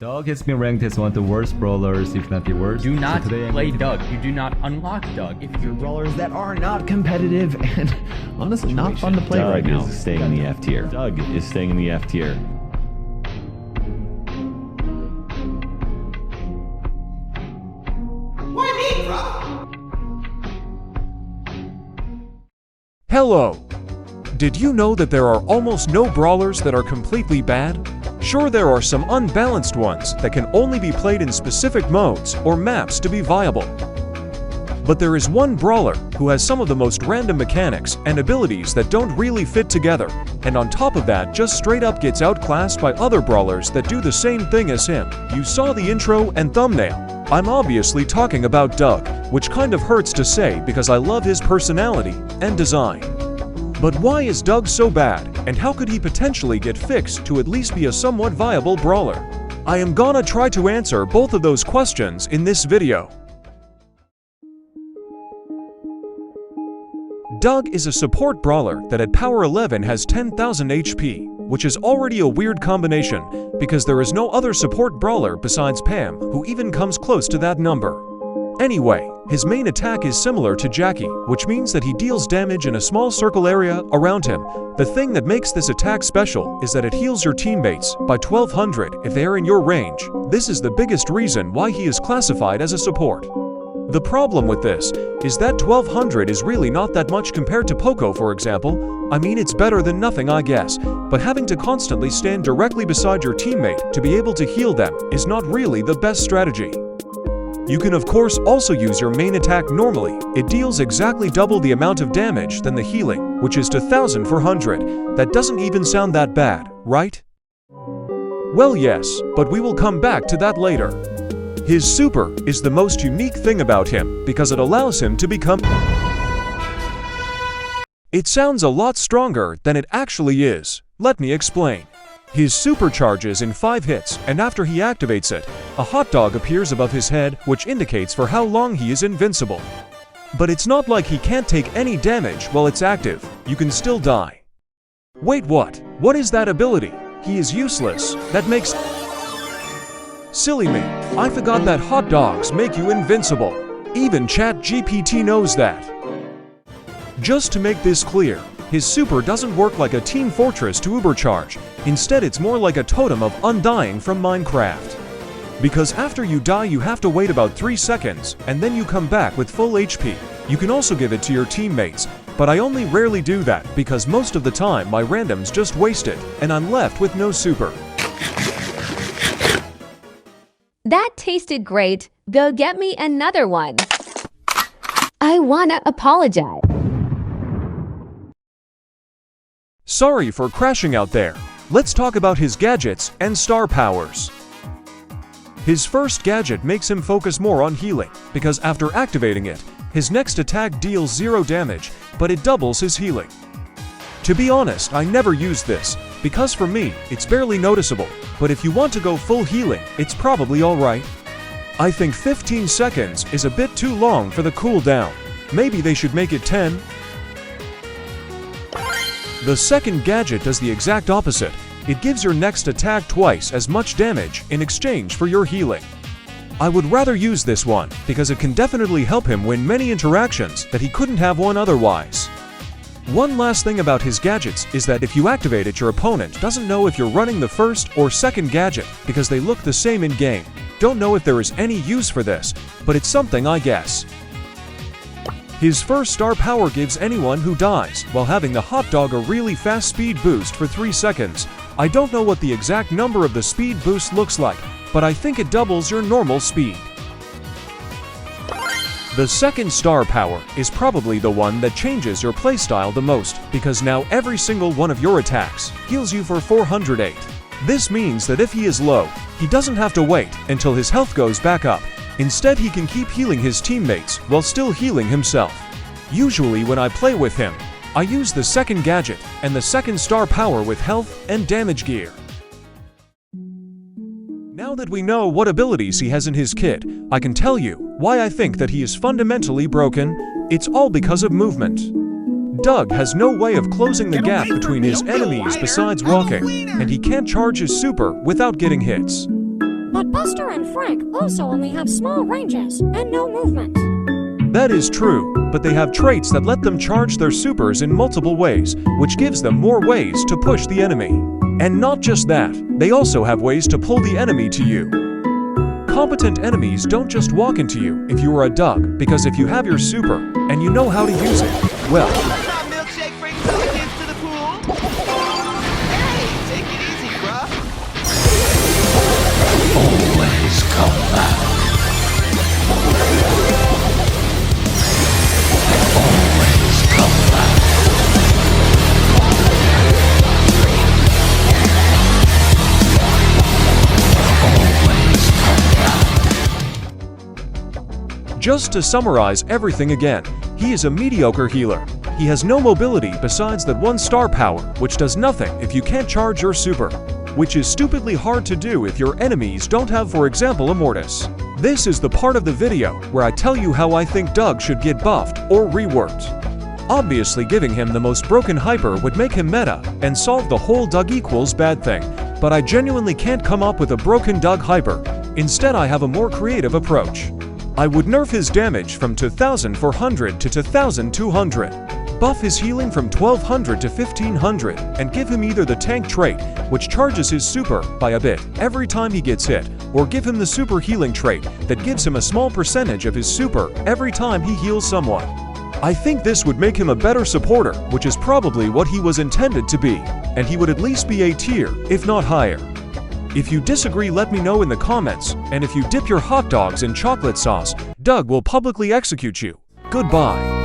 Doug has been ranked as one of the worst brawlers, if not the worst. Do not today play Doug. You do not unlock Doug. If you're brawlers that are not competitive and honestly not fun to play right now. Doug is staying in the F tier. Doug is staying in the F tier. Why me, bro? Hello! Did you know that there are almost no brawlers that are completely bad? Sure, there are some unbalanced ones that can only be played in specific modes or maps to be viable. But there is one brawler who has some of the most random mechanics and abilities that don't really fit together, and on top of that just straight up gets outclassed by other brawlers that do the same thing as him. You saw the intro and thumbnail. I'm obviously talking about Doug, which kind of hurts to say because I love his personality and design. But why is Doug so bad, and how could he potentially get fixed to at least be a somewhat viable brawler? I am gonna try to answer both of those questions in this video. Doug is a support brawler that at power 11 has 10,000 HP, which is already a weird combination because there is no other support brawler besides Pam who even comes close to that number. Anyway, his main attack is similar to Jackie, which means that he deals damage in a small circle area around him. The thing that makes this attack special is that it heals your teammates by 1200 if they are in your range. This is the biggest reason why he is classified as a support. The problem with this is that 1200 is really not that much compared to Poco, for example. I mean, it's better than nothing, I guess, but having to constantly stand directly beside your teammate to be able to heal them is not really the best strategy. You can of course also use your main attack normally. It deals exactly double the amount of damage than the healing, which is 2400. That doesn't even sound that bad, right? Well, yes, but we will come back to that later. His super is the most unique thing about him because it allows him to become... It sounds a lot stronger than it actually is. Let me explain. His super charges in 5 hits, and after he activates it, a hot dog appears above his head, which indicates for how long he is invincible. But it's not like he can't take any damage while it's active. You can still die. Wait, what? What is that ability? He is useless. That makes... Silly me. I forgot that hot dogs make you invincible. Even ChatGPT knows that. Just to make this clear, his super doesn't work like a Team Fortress to Ubercharge. Instead, it's more like a totem of undying from Minecraft. Because after you die, you have to wait about 3 seconds, and then you come back with full HP. You can also give it to your teammates, but I only rarely do that because most of the time my randoms just waste it, and I'm left with no super. That tasted great. Go get me another one. I wanna apologize. Sorry for crashing out there. Let's talk about his gadgets and star powers. His first gadget makes him focus more on healing, because after activating it, his next attack deals 0 damage, but it doubles his healing. To be honest, I never use this, because for me, it's barely noticeable, but if you want to go full healing, it's probably alright. I think 15 seconds is a bit too long for the cooldown. Maybe they should make it 10. The second gadget does the exact opposite. It gives your next attack twice as much damage in exchange for your healing. I would rather use this one because it can definitely help him win many interactions that he couldn't have won otherwise. One last thing about his gadgets is that if you activate it, your opponent doesn't know if you're running the first or second gadget because they look the same in game. Don't know if there is any use for this, but it's something, I guess. His first star power gives anyone who dies while having the hot dog a really fast speed boost for 3 seconds. I don't know what the exact number of the speed boost looks like, but I think it doubles your normal speed. The second star power is probably the one that changes your playstyle the most, because now every single one of your attacks heals you for 408. This means that if he is low, he doesn't have to wait until his health goes back up. Instead, he can keep healing his teammates while still healing himself. Usually when I play with him, I use the second gadget and the second star power with health and damage gear. Now that we know what abilities he has in his kit, I can tell you why I think that he is fundamentally broken. It's all because of movement. Doug has no way of closing the gap between his enemies besides walking, and he can't charge his super without getting hits. But Buster and Frank also only have small ranges and no movement. That is true, but they have traits that let them charge their supers in multiple ways, which gives them more ways to push the enemy. And not just that, they also have ways to pull the enemy to you. Competent enemies don't just walk into you if you are a Doug, because if you have your super and you know how to use it, well, Milkshake brings the kids to the pool. Hey, take it easy, bruh. Always come back. Always come back. Always come back. just to summarize everything again, he is a mediocre healer. He has no mobility besides that one star power, which does nothing if you can't charge your super, which is stupidly hard to do if your enemies don't have, for example, a Mortis. This is the part of the video where I tell you how I think Doug should get buffed or reworked. Obviously, giving him the most broken hyper would make him meta and solve the whole Doug equals bad thing, but I genuinely can't come up with a broken Doug hyper. Instead, I have a more creative approach. I would nerf his damage from 2400 to 2200, buff his healing from 1200 to 1500, and give him either the tank trait, which charges his super by a bit every time he gets hit, or give him the super healing trait that gives him a small percentage of his super every time he heals someone. I think this would make him a better supporter, which is probably what he was intended to be, and he would at least be A tier, if not higher. If you disagree, let me know in the comments, and if you dip your hot dogs in chocolate sauce, Doug will publicly execute you. Goodbye.